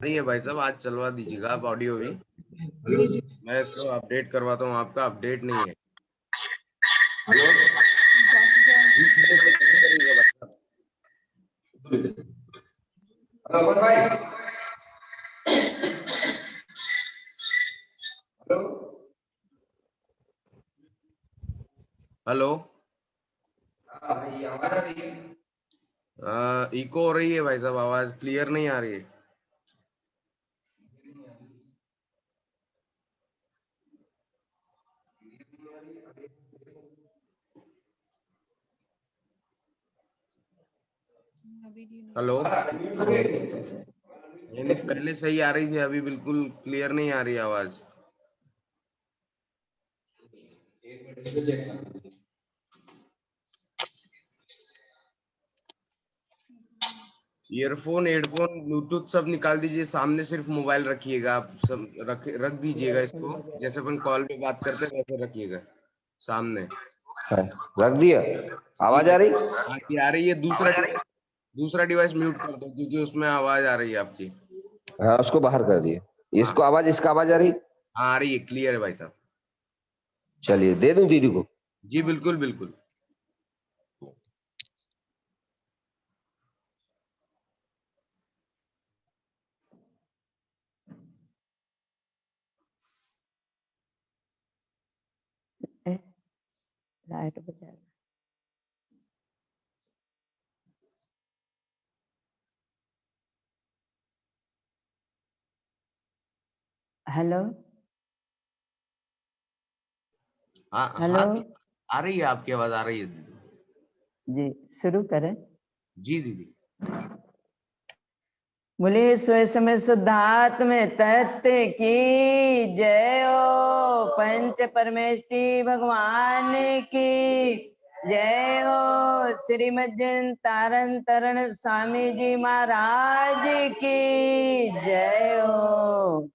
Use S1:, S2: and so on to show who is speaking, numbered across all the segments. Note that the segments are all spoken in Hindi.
S1: रही है भाई साहब, आज चलवा दीजिएगा आप ऑडियो भी। मैं इसको अपडेट करवाता हूँ, आपका अपडेट नहीं है। कैसे करिएगा भाई साहब?
S2: हेलो भाई। Hello
S1: hello.
S2: भाई, आवाज आ रही है?
S1: इको हो रही है भाई साहब, आवाज क्लियर नहीं आ रही है। हेलो। नहीं, पहले सही आ रही थी, अभी बिल्कुल क्लियर नहीं आ रही आवाज। ईयरफोन, हेडफोन, ब्लूटूथ सब निकाल दीजिए, सामने सिर्फ मोबाइल रखिएगा। आप सब रख दीजिएगा इसको, जैसे अपन कॉल पे बात करते हैं वैसे रखिएगा सामने।
S2: रख दिया।
S1: जी
S2: आवाज
S1: भाई।
S2: आ रही?
S1: हाँ जी, आ रही है। दूसरा डिवाइस म्यूट कर दो, क्योंकि उसमें आवाज आ रही है आपकी।
S2: हाँ, उसको बाहर कर दिए।
S1: हाँ
S2: इसको आवाज, इसका आवाज आ रही?
S1: हाँ, आ रही है, क्लियर है भाई साहब।
S2: चलिए, दे दूं दीदी को?
S1: जी बिल्कुल बिल्कुल।
S3: लाइट बजा। हेलो
S1: हाँ
S3: हेलो
S1: हाँ आ रही है, आपकी आवाज आ रही है दीदी।
S3: जी, शुरू करें।
S1: जी दीदी।
S3: बोले सोए समय शुद्धात्म में तत्व की जय हो, पंच परमेष्टि भगवान की जय हो, श्रीमद तारण तरण स्वामी जी महाराज की जय हो।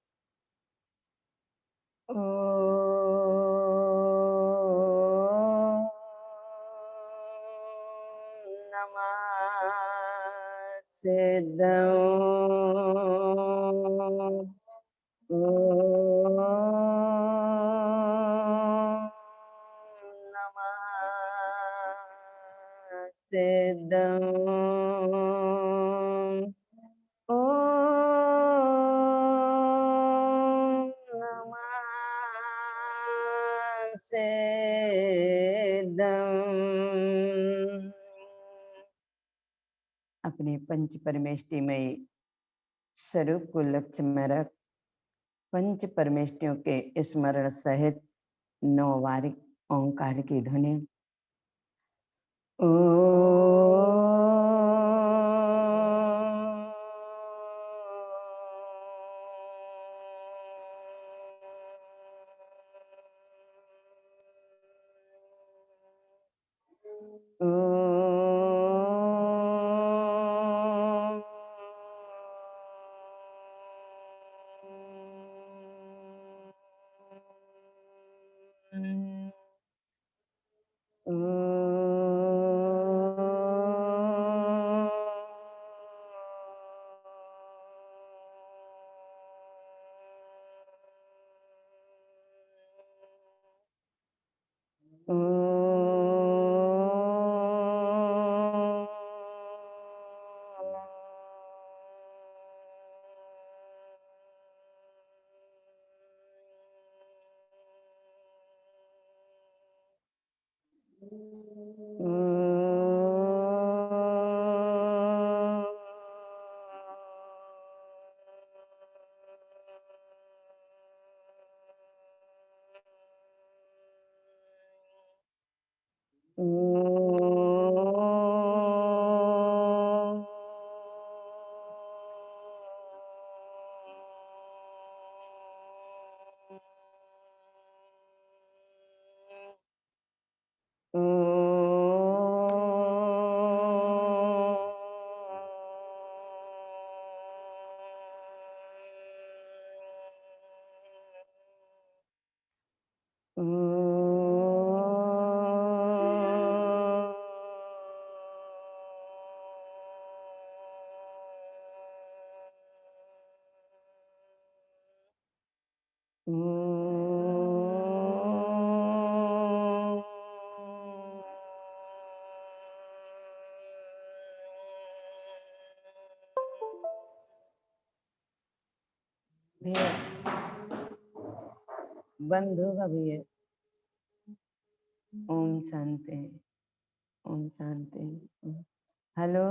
S3: नमः सिद्धं नमः सिद्धं नमः सिद्धं। अपने पंच परमेष्टि में स्वरूप को लक्ष्य में रख पंच परमेष्टियों के स्मरण सहित 9 बार ओंकार की ध्वनि। भैया बंद होगा भैया। ओम शांति, ओम शांति। हेलो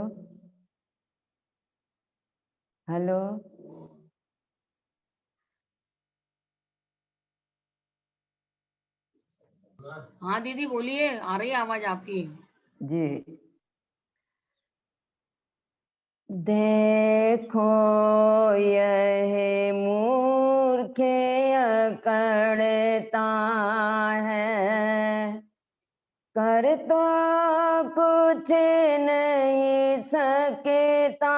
S3: हेलो,
S4: हाँ दीदी बोलिए, आ रही है आवाज आपकी।
S3: जी। देखो यह मूर्ख अकड़ता है, कर तो कुछ नहीं सकता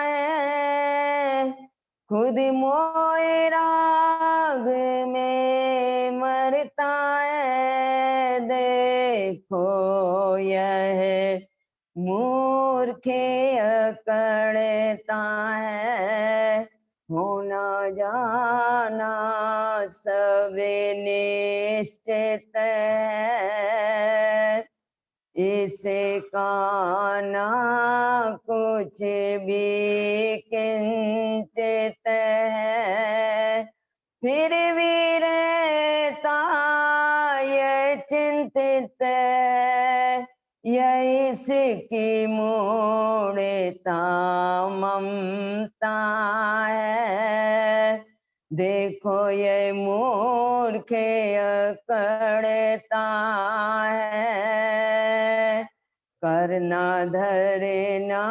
S3: है, खुद मोए राग में मरता है। देखो यह मूर्ख अकड़ता है, होना जाना सब निश्चित है, इसका ना कुछ भी किंचित है, फिर भी रहता ये चिंतित है, यह इसकी मूढ़ता ममता है। देखो ये मूर्ख अकड़ता है, करना धरना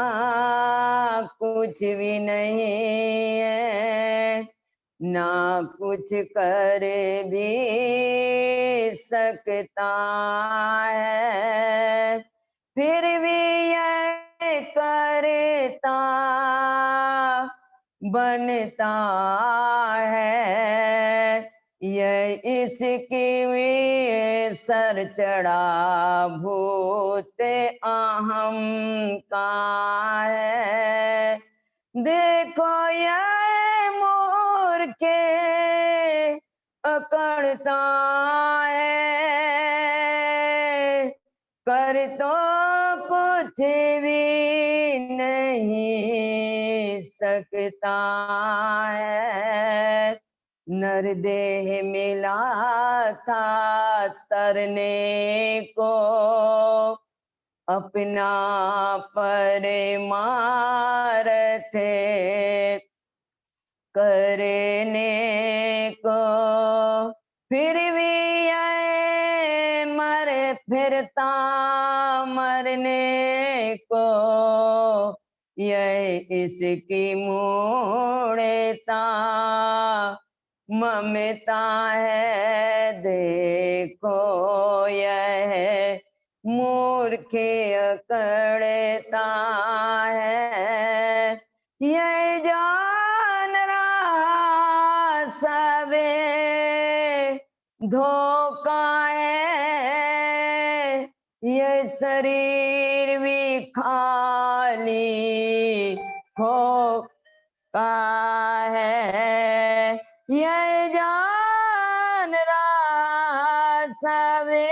S3: कुछ भी नहीं है, ना कुछ कर भी सकता है, फिर भी यह करता बनता है, यह इसकी भी सर चढ़ा भूत अहम का है। देखो यह मूर्ख अकड़ता है, कर तो कुछ भी नहीं सकता है। नरदेह मिला था तरने को, अपना परमार्थ करने को, फिर भी ये मर फिरता मरने को, यह इसकी मूढ़ता ममता है। देखो यह मूर्ख अकड़ता है, यह जान रहा सबे धोखा है, ये शरीर भी खाली खोका है, यह जान रहा सबे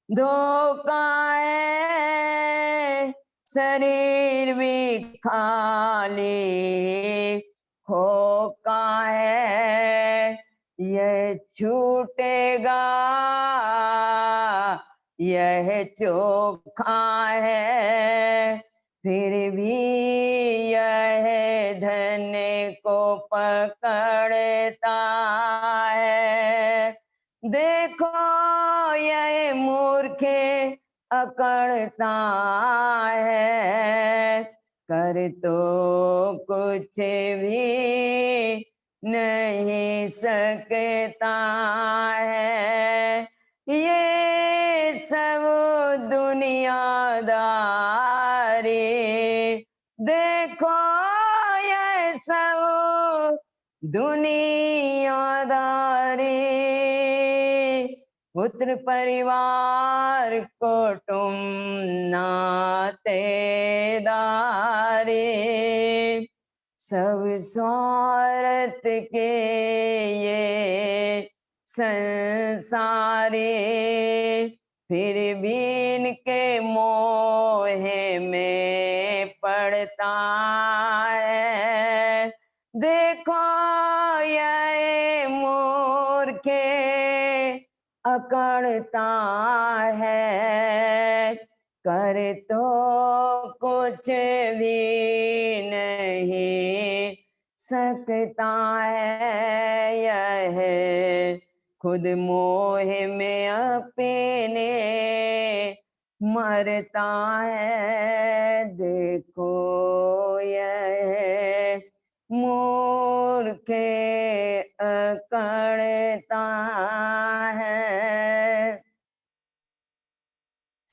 S3: धोखा है, शरीर भी खाली खोका है, यह छूटेगा यह चोखा है, फिर भी यह धन को पकड़ता है। देखो यह मूर्ख अकड़ता है, कर तो कुछ भी नहीं सकता है, ये सब दुनियादारी। देखो ये सब दुनियादारी, पुत्र परिवार कुटुंब नातेदारी, सब स्वार्थ के ये संसारी, फिर भी इनके मोह में पड़ता है, देखो ये मूर्खे अकड़ता है, कर तो कुछ भी नहीं सकता है। यह खुद मोह में अपने मरता है। देखो यह मूर्ख अकड़ता है।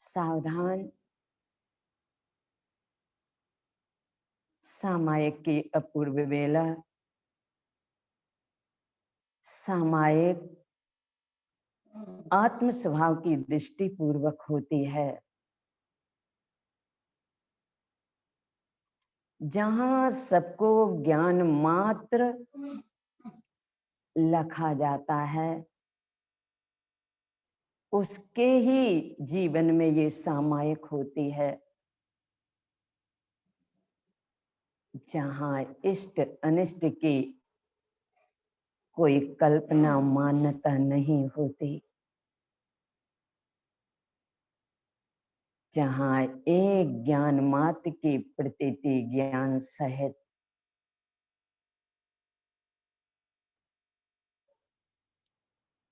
S3: सावधान, सामायिक की अपूर्व वेला सामायिक आत्म स्वभाव की दृष्टि पूर्वक होती है, जहां सबको ज्ञान मात्र लखा जाता है, उसके ही जीवन में ये सामायिक होती है। जहां इष्ट अनिष्ट की कोई कल्पना मान्यता नहीं होती, जहां एक ज्ञान मात्र की प्रतीति ज्ञान सहित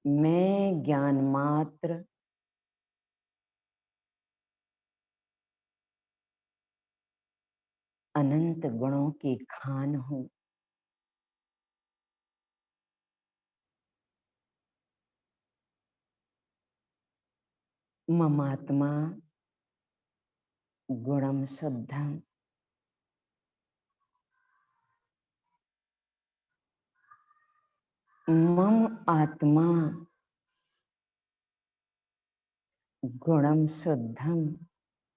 S3: मैं ज्ञान मात्र अनंत गुणों की खान हूं। ममात्मा गुणम शुद्धम, मम आत्मा गुणम शुद्धम।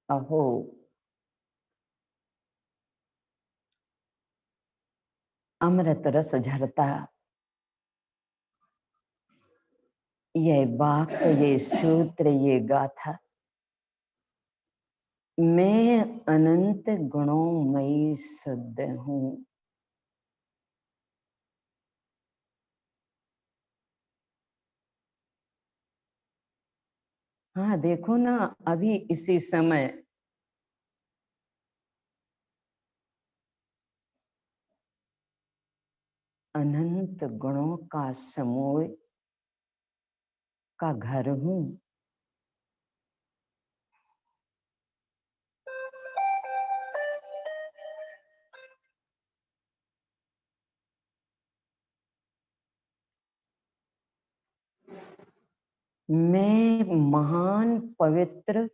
S3: अहो अमृत रस झरता ये वाक्य, ये सूत्र, ये गाथा, मैं अनंत गुणों शुद्ध हूं। हाँ देखो ना, अभी इसी समय अनंत गुणों का समूह का घर हूं। मैं महान पवित्र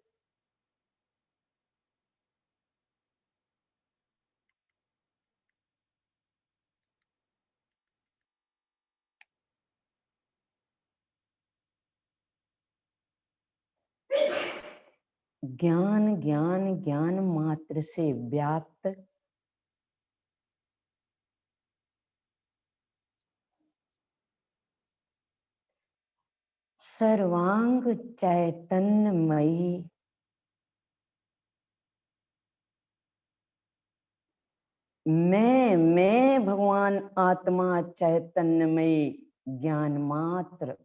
S3: ज्ञान ज्ञान ज्ञान मात्र से व्याप्त सर्वांग चैतन्यमयी मैं भगवान आत्मा चैतन्यमयी ज्ञान मात्र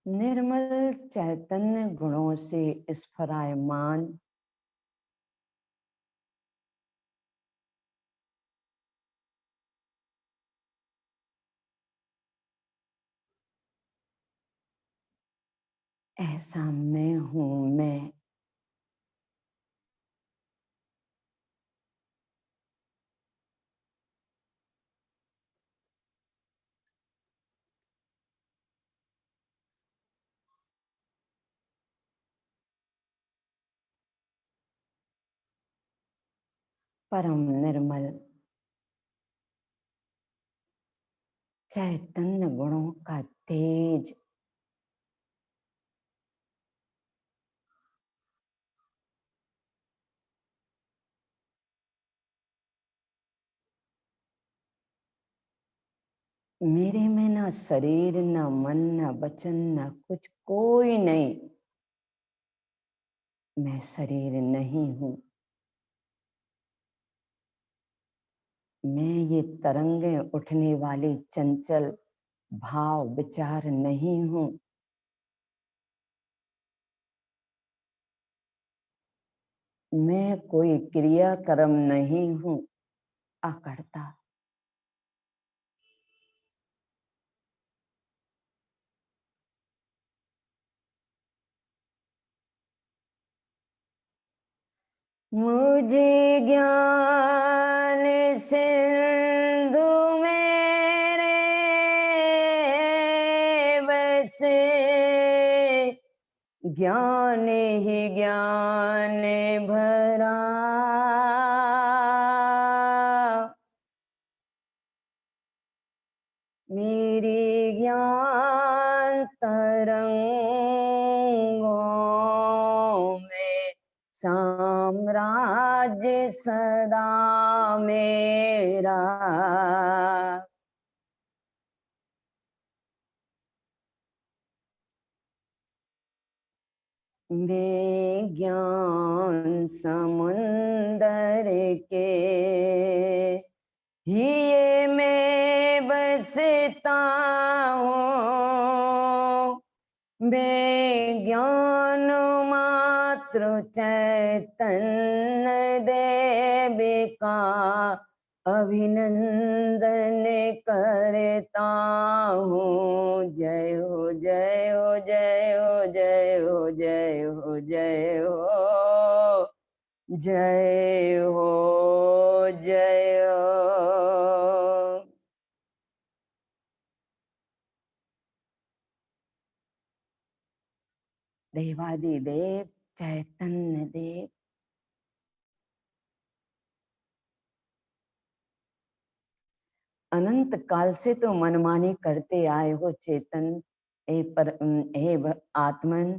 S3: निर्मल चैतन्य गुणों से स्फुरायमान ऐसा मैं हूं। मैं परम निर्मल चैतन्य गुणों का तेज मेरे में ना शरीर, ना मन, ना वचन, ना कुछ, कोई नहीं। मैं शरीर नहीं हूं। मैं ये तरंगे उठने वाली चंचल भाव विचार नहीं हूं। मैं कोई क्रियाक्रम नहीं हूं, अकर्ता। मुझे ज्ञान सिंधु मेरे बसे, ज्ञान ही ज्ञान भरा। मेरी ज्ञान तरंगों में साम्राज्य सदा मेरा। मैं ज्ञान समुंदर के ये मैं बसता हूँ। मैं ज्ञान मात्र चैतन्य देविका अभिनंदन करता हूँ। जय हो जय हो जय हो जय हो जय हो जय हो जय हो जय हो। देवादिदेव चैतन्य देव, अनंत काल से तो मनमानी करते आए हो चेतन। हे आत्मन,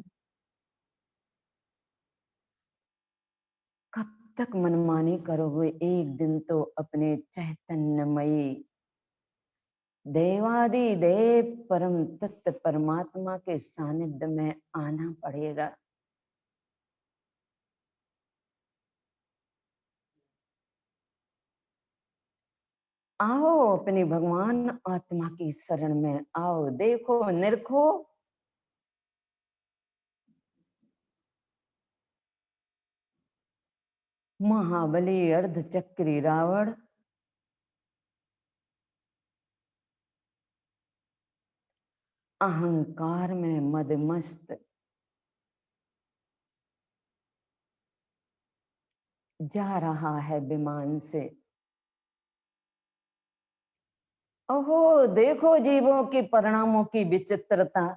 S3: कब तक मनमानी करोगे? एक दिन तो अपने चैतन्यमयी देवादि देव परम तत्व परमात्मा के सानिध्य में आना पड़ेगा। आओ अपने भगवान आत्मा की शरण में आओ, देखो निरखो। महाबली अर्धचक्री रावण अहंकार में मदमस्त जा रहा है विमान से। ओहो, देखो जीवों के परिणामों की विचित्रता।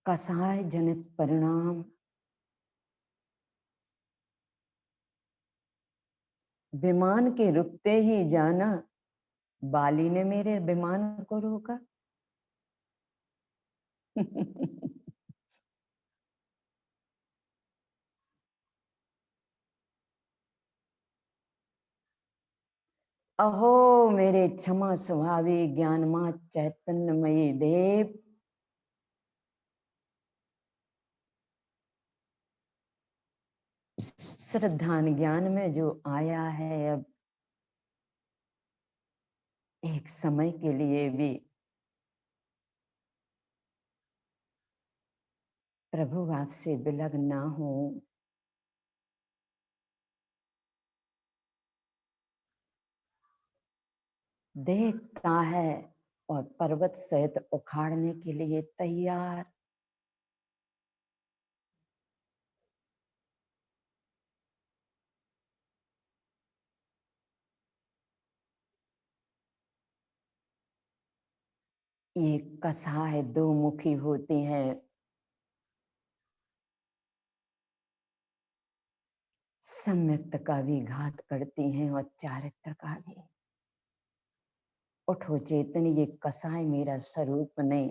S3: कसाय जनित परिणाम। विमान के रुकते ही जाना, बाली ने मेरे विमान को रोका। अहो मेरे क्षमा स्वभावी ज्ञानमा चैतन्यमयी देव, श्रद्धान ज्ञान में जो आया है, अब एक समय के लिए भी प्रभु आपसे विलग ना हो। देखता है और पर्वत सहित उखाड़ने के लिए तैयार। ये कसाय दो मुखी होती हैं, सम्यक्त का भी घात करती हैं और चारित्र का भी। उठो चेतन, ये कसाय मेरा स्वरूप नहीं।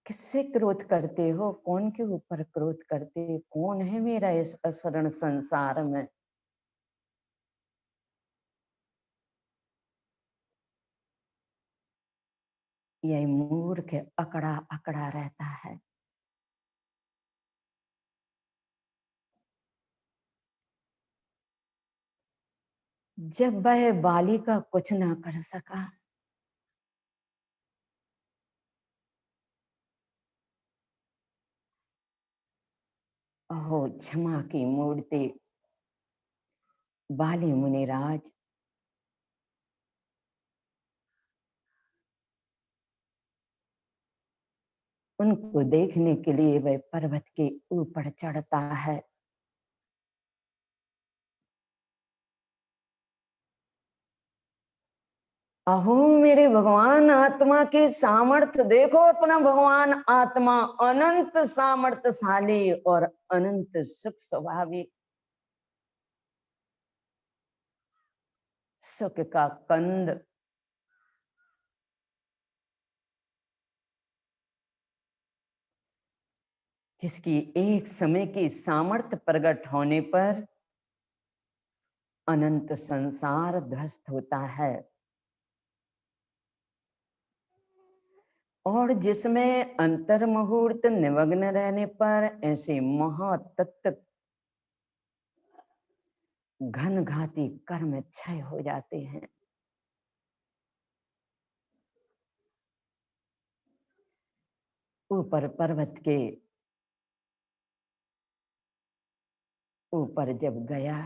S3: किससे क्रोध करते हो? कौन के ऊपर क्रोध करते? कौन है मेरा इस अशरण संसार में? यह मूर्ख अकड़ा अकड़ा रहता है। जब वह बाली का कुछ ना कर सका, अहो क्षमा की मूर्ति बाली मुनिराज, उनको देखने के लिए वह पर्वत के ऊपर चढ़ता है। अहो मेरे भगवान, आत्मा की सामर्थ्य देखो। अपना भगवान आत्मा अनंत सामर्थ्यशाली और अनंत सुख स्वभावी, सुख का कंद, जिसकी एक समय की सामर्थ्य प्रकट होने पर अनंत संसार ध्वस्त होता है, और जिसमें अंतर मुहूर्त निमग्न रहने पर ऐसे महातत्व घनघाती कर्म क्षय हो जाते हैं। ऊपर पर्वत के ऊपर जब गया,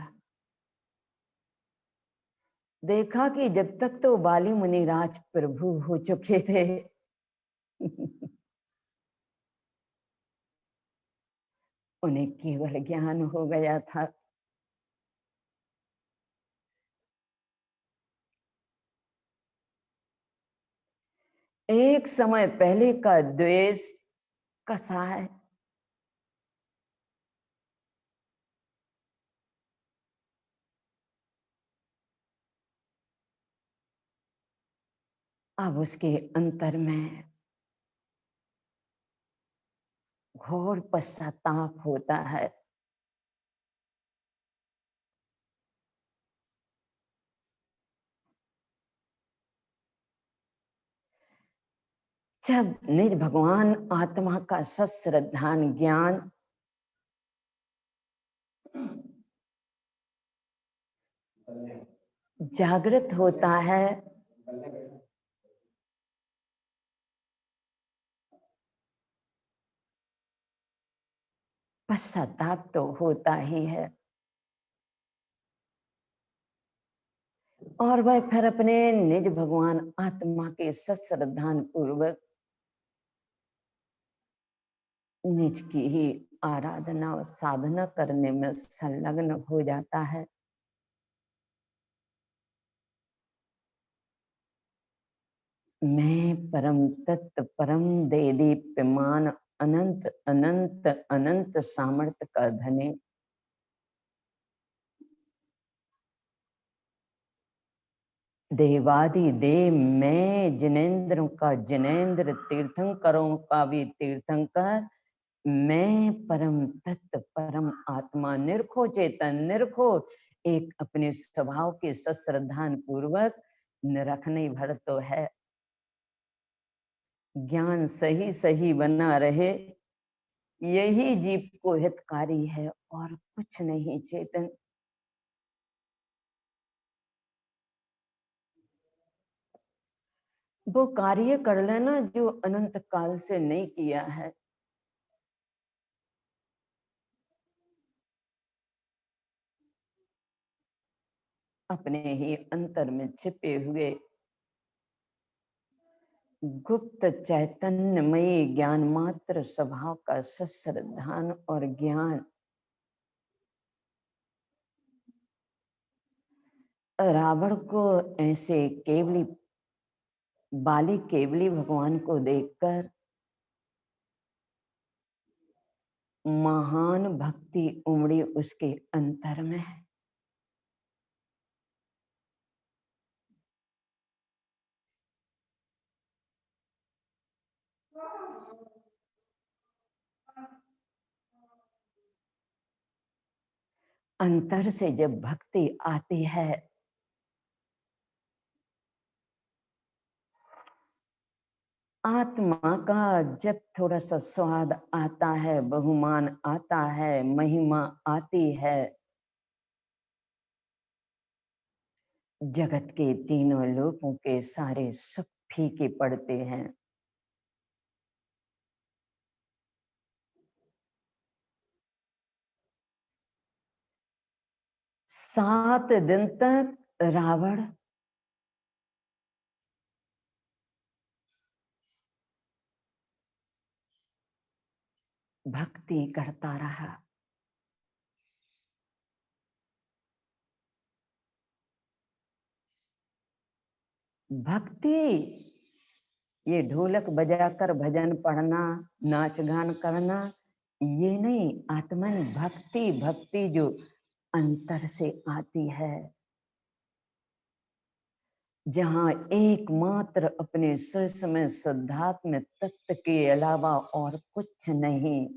S3: देखा कि जब तक तो बाली मुनिराज प्रभु हो चुके थे, उन्हें केवल ज्ञान हो गया था। एक समय पहले का द्वेष कसा है, अब उसके अंतर में घोर पश्चाताप होता है। जब निज भगवान आत्मा का सश्रद्धान ज्ञान जागृत होता है, पश्चाताप तो होता ही है, और वह फिर अपने निज भगवान आत्मा के सश्रद्धान पूर्वक निज की ही आराधना और साधना करने में संलग्न हो जाता है। मैं परम तत्व परम दे दीप्यमान अनंत अनंत अनंत सामर्थ्य का धनी, देवादि देव, मैं जिनेन्द्रों का जिनेन्द्र, तीर्थंकरों का भी तीर्थंकर, मैं परम तत्व परम आत्मा, निरखो चेतन, निरखो एक अपने स्वभाव के सश्रद्धान पूर्वक निरखने भर तो है। ज्ञान सही सही बना रहे, यही जीव को हितकारी है और कुछ नहीं। चेतन वो कार्य कर लेना जो अनंत काल से नहीं किया है। अपने ही अंतर में छिपे हुए गुप्त चैतन्यमयी ज्ञान मात्र स्वभाव का सश्रद्धान और ज्ञान रावण को ऐसे केवली बाली केवली भगवान को देखकर महान भक्ति उमड़ी उसके अंतर में। अंतर से जब भक्ति आती है, आत्मा का जब थोड़ा सा स्वाद आता है, बहुमान आता है, महिमा आती है, जगत के तीनों लोगों के सारे सुख फीके पड़ते हैं। सात दिन तक रावण भक्ति करता रहा। भक्ति ये ढोलक बजाकर भजन पढ़ना, नाच गान करना, ये नहीं। आत्मन भक्ति, भक्ति जो अंतर से आती है, जहां एकमात्र अपने स्वयं में शुद्धात्म तत्व के अलावा और कुछ नहीं।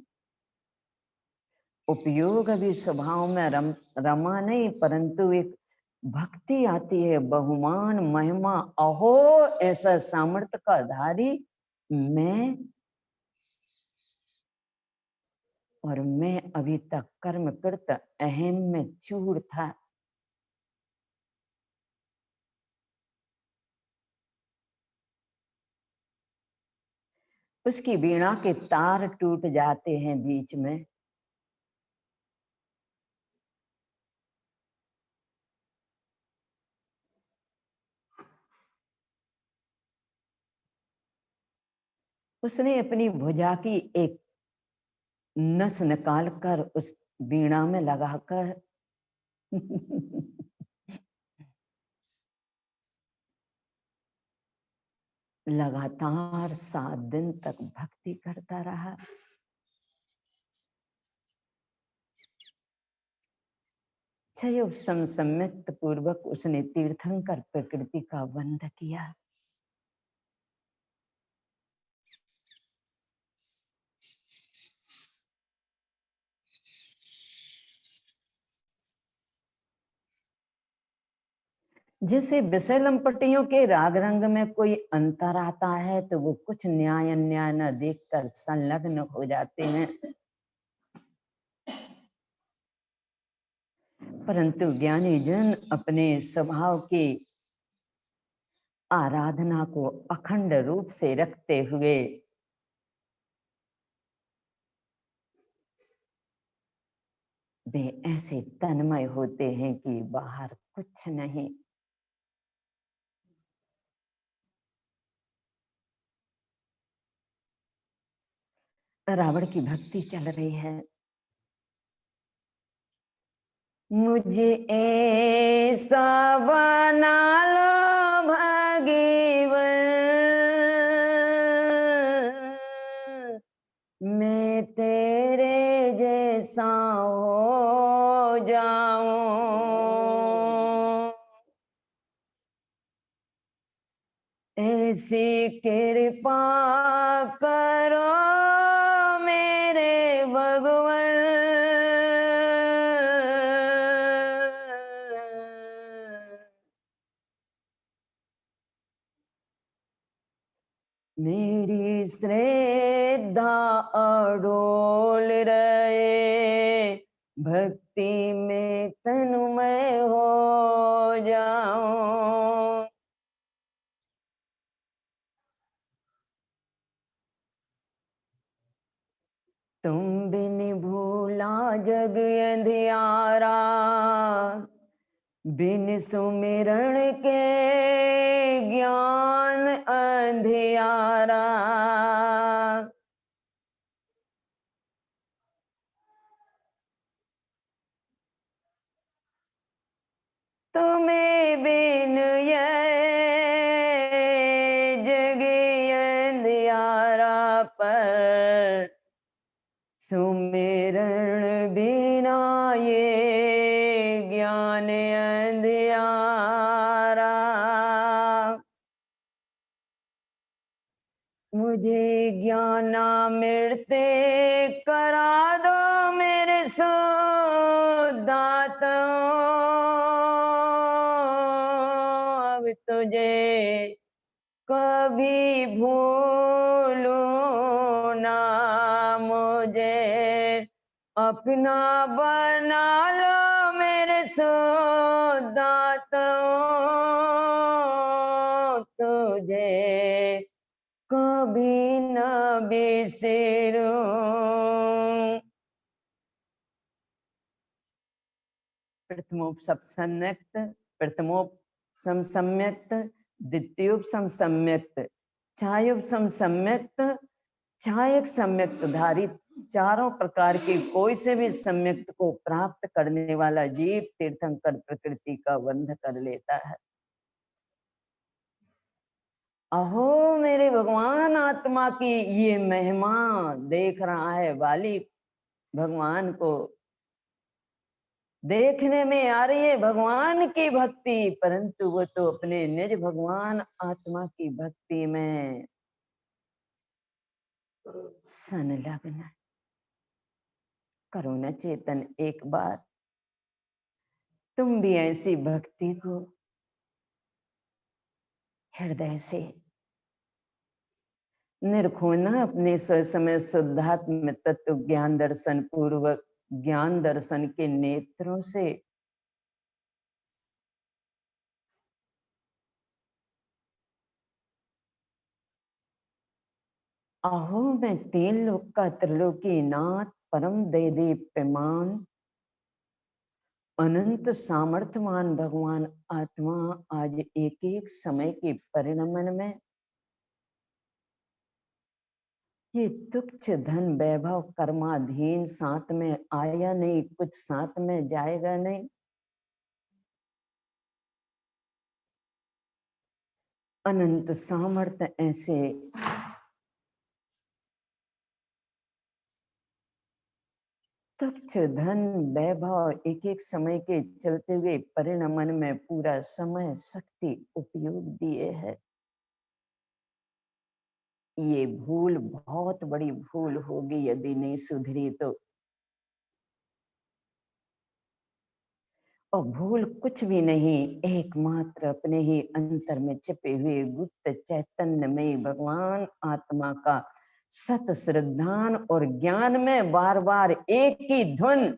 S3: उपयोग अभी स्वभाव में रमा नहीं, परंतु एक भक्ति आती है, बहुमान महिमा, अहो ऐसा सामर्थ्य का धारी मैं, और मैं अभी तक कर्मकृत अहम में चूर था। उसकी वीणा के तार टूट जाते हैं बीच में। उसने अपनी भुजा की एक नस निकालकर उस वीणा में लगाकर लगातार 7 दिन तक भक्ति करता रहा। क्षय संसम्मित पूर्वक उसने तीर्थंकर प्रकृति का वंद किया। जैसे विषय लंपटियों के राग रंग में कोई अंतर आता है तो वो कुछ न्याय अन्याय न देखकर संलग्न हो जाते हैं, परंतु ज्ञानी जन अपने स्वभाव की आराधना को अखंड रूप से रखते हुए वे ऐसे तन्मय होते हैं कि बाहर कुछ नहीं। रावण की भक्ति चल रही है। मुझे ऐसा बना लो भगवान, मैं तेरे जैसा हो जाऊं। ऐसी कृपा करो मेरे भगवान, मेरी श्रद्धा अडोल रहे, भक्ति में तन्मय हो जाऊं। तुम बिन भूला जग अंधियारा, बिन सुमिरण के ज्ञान अंधियारा। तुम्हें बिन ये जग अंधियारा, पर सुमिरण बिना ये ज्ञान अंधियारा। मुझे ज्ञानामृत करा दो मेरे शुद्धात्मा, कभी भूलूं ना मुझे, अपना बना लो मेरे दाताओं, तुझे कभी न बिसरूं। प्रथमोपसम सम्यक्त, प्रथमोपसम सम्यक्त, द्वितीयोपसम सम्यक्त, छायोपसम सम्यक्त, छायक सम्यक्त धारी चारों प्रकार के कोई से भी सम्यक्त को प्राप्त करने वाला जीव तीर्थंकर प्रकृति का बंध कर लेता है। अहो मेरे भगवान, आत्मा की ये महिमा देख रहा है वाली, भगवान को देखने में आ रही है भगवान की भक्ति, परंतु वो तो अपने निज भगवान आत्मा की भक्ति में संलग्न। करो न चेतन एक बार तुम भी ऐसी भक्ति को हृदय से निरखो न, अपने समय शुद्धात्म तत्व ज्ञान दर्शन पूर्वक, ज्ञान दर्शन के नेत्रों से अहो मैं तीन लोक का त्रिलोकी नाथ, परम दे दीप्यमान अनंत सामर्थ्यवान भगवान आत्मा आज एक एक समय के परिणमन में ये तुच्छ धन वैभव कर्माधीन साथ में आया नहीं, कुछ साथ में जाएगा नहीं, अनंत सामर्थ्य ऐसे तुच्छ धन वैभव एक एक समय के चलते हुए परिणमन में पूरा समय शक्ति उपयोग दिए है। ये भूल बहुत बड़ी भूल होगी यदि नहीं सुधरी तो। और भूल कुछ भी नहीं, एकमात्र अपने ही अंतर में छिपे हुए गुप्त चैतन्य में भगवान आत्मा का सत श्रद्धान और ज्ञान में बार बार एक ही धुन,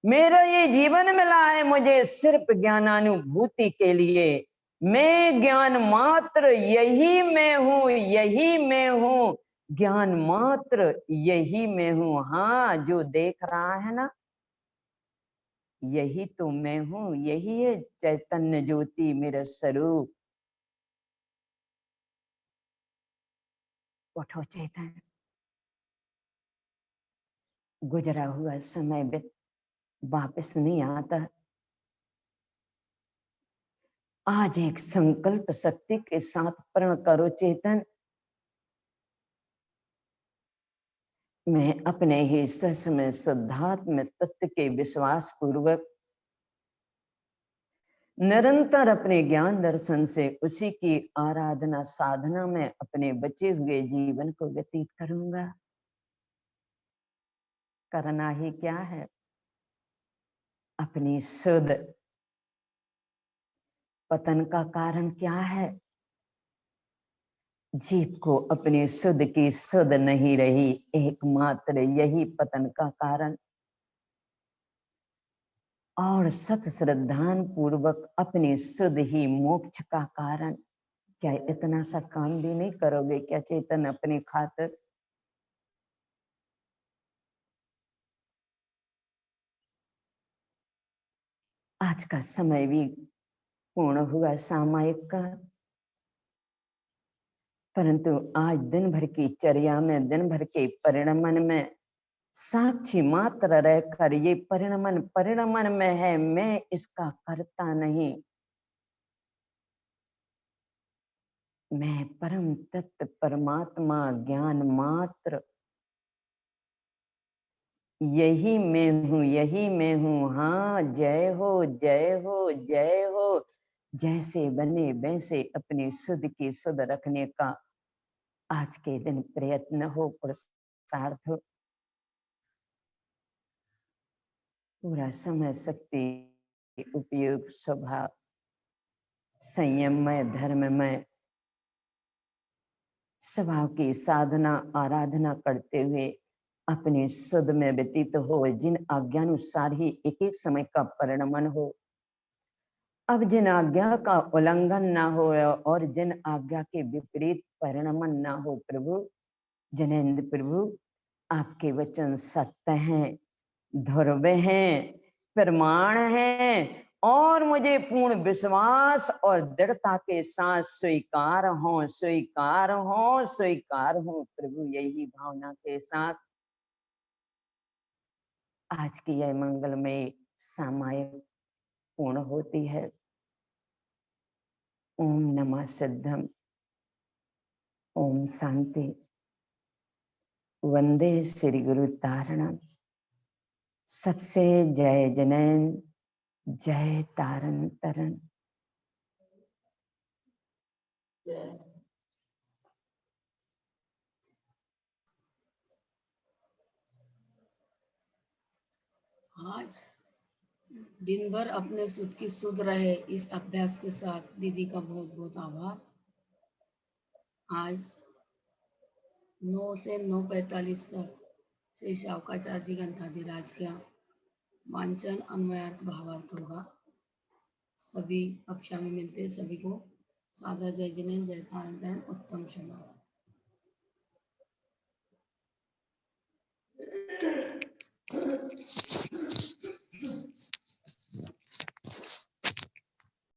S3: मेरा ये जीवन मिला है मुझे सिर्फ ज्ञानानुभूति के लिए, मैं ज्ञान मात्र, यही मैं हूं, यही मैं हूं, ज्ञान मात्र यही मैं हूं। हाँ, जो देख रहा है ना, यही तो मैं हूं, यही है चैतन्य ज्योति मेरा स्वरूप। उठो चैतन्य, गुजरा हुआ समय वापस नहीं आता। आज एक संकल्प शक्ति के साथ प्रण करो चेतन, मैं अपने ही सस में शुद्धात्म तत्व के विश्वास पूर्वक निरंतर अपने ज्ञान दर्शन से उसी की आराधना साधना में अपने बचे हुए जीवन को व्यतीत करूंगा। करना ही क्या है, अपनी शुद्ध पतन का कारण क्या है, जीव को अपनी शुद्ध की शुद्ध नहीं रही, एकमात्र यही पतन का कारण। और सत श्रद्धान पूर्वक अपने शुद्ध ही मोक्ष का कारण। क्या इतना सा काम भी नहीं करोगे क्या चेतन अपनी खातिर? आज का समय भी पूर्ण हुआ सामायिक का, परंतु आज दिन भर की चर्या में, दिन भर के परिणमन में साक्षी मात्र रहकर ये परिणमन में है, मैं इसका करता नहीं, मैं परम तत्व परमात्मा ज्ञान मात्र, यही मैं हूँ, यही मैं हूँ। हाँ, जय हो जय हो जय हो। जैसे बने वैसे अपनी शुद्ध की शुद्ध रखने का आज के दिन प्रयत्न हो, पुरुषार्थ हो। पूरा समय शक्ति उपयोग स्वभाव संयममय धर्ममय स्वभाव की साधना आराधना करते हुए अपने सुध में व्यतीत हो, जिन आज्ञानुसार ही एक एक समय का परिणमन हो। अब जिन आज्ञा का उल्लंघन ना हो और जिन आज्ञा के विपरीत परिणमन ना हो प्रभु, जिनेंद्र प्रभु आपके वचन सत्य हैं, ध्रुव हैं, प्रमाण हैं और मुझे पूर्ण विश्वास और दृढ़ता के साथ स्वीकार हो, स्वीकार हो, स्वीकार हो प्रभु। यही भावना के साथ आज की यह मंगलमय सामायिक पूर्ण होती है। ओम नमः सिद्धम, ओम शांति, वंदे श्री गुरु तारणम। सबसे जय जिनेंद्र, जय तारण तरण।
S4: आज दिन भर अपने सुध की सुध रहे इस अभ्यास के साथ दीदी का बहुत बहुत आभार। आज 9 से 9:45 तक श्री शावकाचार्य जी ग्रंथाधिराज का वांचन अन्वयार्थ भावार्थ होगा। सभी कक्षा में मिलते हैं, सभी को सादर जय जिनेंद्र, जय तारण तरण, उत्तम शुभ।